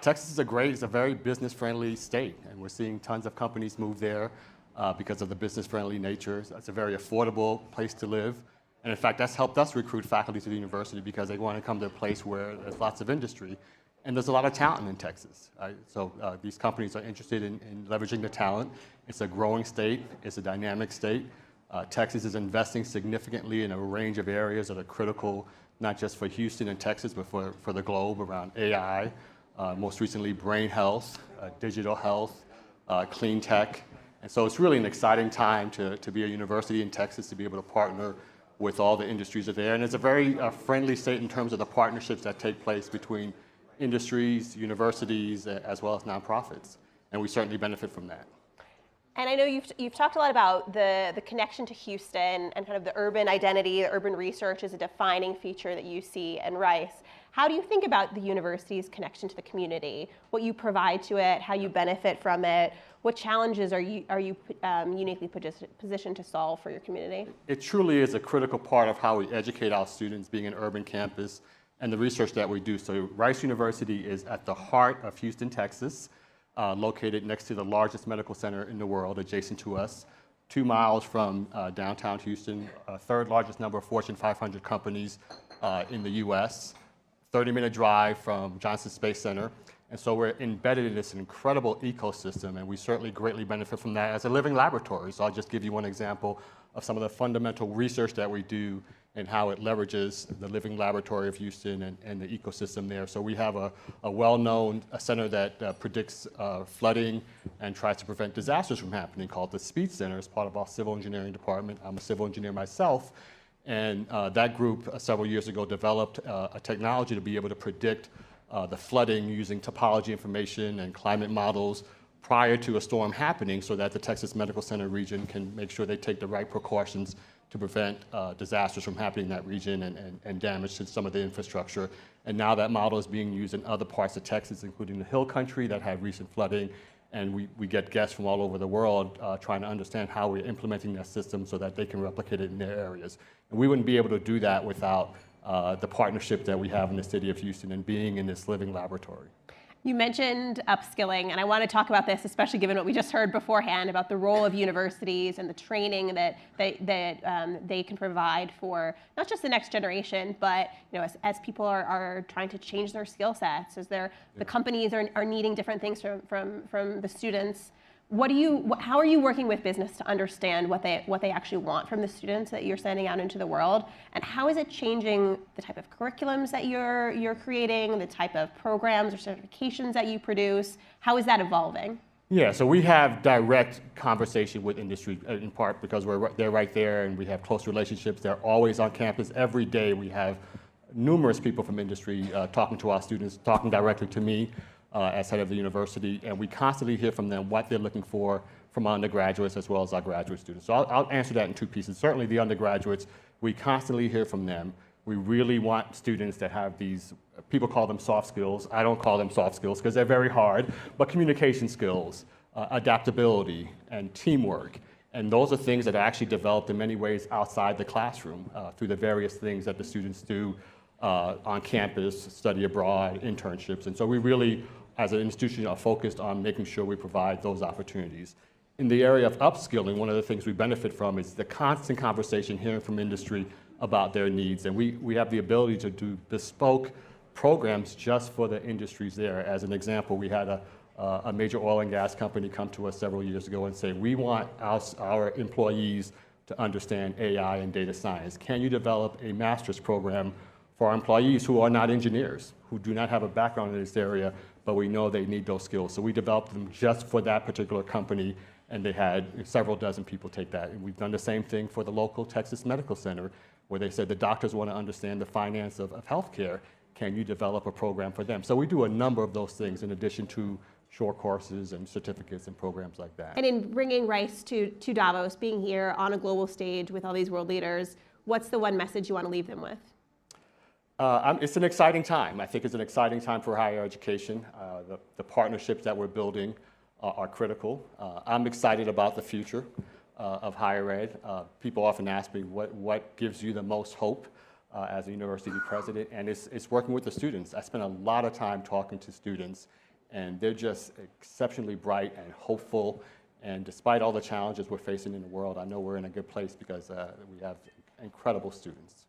Texas is it's a very business-friendly state, and we're seeing tons of companies move there because of the business-friendly nature. It's a very affordable place to live. And in fact, that's helped us recruit faculty to the university because they want to come to a place where there's lots of industry. And there's a lot of talent in Texas. Right? So these companies are interested in leveraging the talent. It's a growing state. It's a dynamic state. Texas is investing significantly in a range of areas that are critical, not just for Houston and Texas, but for the globe around AI, most recently brain health, digital health, clean tech. And so it's really an exciting time to be a university in Texas, to be able to partner with all the industries that are there. And it's a very friendly state in terms of the partnerships that take place between industries, universities, as well as nonprofits. And we certainly benefit from that. And I know you've talked a lot about the connection to Houston and kind of the urban identity, the urban research is a defining feature that you see in Rice. How do you think about the university's connection to the community, what you provide to it, how you benefit from it? What challenges are you uniquely positioned to solve for your community? It truly is a critical part of how we educate our students, being an urban campus, and the research that we do. So Rice University is at the heart of Houston, Texas, located next to the largest medical center in the world, adjacent to us, 2 miles from downtown Houston, third largest number of Fortune 500 companies in the US, 30-minute drive from Johnson Space Center. And so we're embedded in this incredible ecosystem, and we certainly greatly benefit from that as a living laboratory. So I'll just give you one example of some of the fundamental research that we do and how it leverages the living laboratory of Houston and the ecosystem there. So we have a well-known center that predicts flooding and tries to prevent disasters from happening called the Speed Center as part of our civil engineering department. I'm a civil engineer myself. And that group several years ago developed a technology to be able to predict the flooding using topology information and climate models prior to a storm happening so that the Texas Medical Center region can make sure they take the right precautions to prevent disasters from happening in that region and damage to some of the infrastructure. And now that model is being used in other parts of Texas, including the Hill Country that had recent flooding. And we get guests from all over the world trying to understand how we're implementing that system so that they can replicate it in their areas. And we wouldn't be able to do that without the partnership that we have in the city of Houston and being in this living laboratory. You mentioned upskilling, and I want to talk about this, especially given what we just heard beforehand about the role of universities and the training that they can provide for not just the next generation, but as people are trying to change their skill sets, as the companies are needing different things from the students. How are you working with business to understand what they actually want from the students that you're sending out into the world? And how is it changing the type of curriculums that you're creating, the type of programs or certifications that you produce? How is that evolving? Yeah, so we have direct conversation with industry in part because they're right there and we have close relationships. They're always on campus. Every day we have numerous people from industry talking to our students, talking directly to me. As head of the university, and we constantly hear from them what they're looking for from undergraduates as well as our graduate students. So I'll answer that in two pieces. Certainly the undergraduates, we constantly hear from them. We really want students that have these, people call them soft skills. I don't call them soft skills because they're very hard, but communication skills, adaptability, and teamwork. And those are things that are actually developed in many ways outside the classroom through the various things that the students do on campus, study abroad, internships. And so we really, as an institution, are focused on making sure we provide those opportunities. In the area of upskilling, one of the things we benefit from is the constant conversation, hearing from industry about their needs. And we have the ability to do bespoke programs just for the industries there. As an example, we had a major oil and gas company come to us several years ago and say, we want our employees to understand AI and data science. Can you develop a master's program for our employees who are not engineers, who do not have a background in this area, but we know they need those skills. So we developed them just for that particular company, and they had several dozen people take that. And we've done the same thing for the local Texas Medical Center, where they said the doctors want to understand the finance of healthcare. Can you develop a program for them? So we do a number of those things in addition to short courses and certificates and programs like that. And in bringing Rice to Davos, being here on a global stage with all these world leaders, what's the one message you want to leave them with? It's an exciting time. I think it's an exciting time for higher education. The partnerships that we're building are critical. I'm excited about the future of higher ed. People often ask me what gives you the most hope as a university president, and it's working with the students. I spend a lot of time talking to students and they're just exceptionally bright and hopeful. And despite all the challenges we're facing in the world, I know we're in a good place because we have incredible students.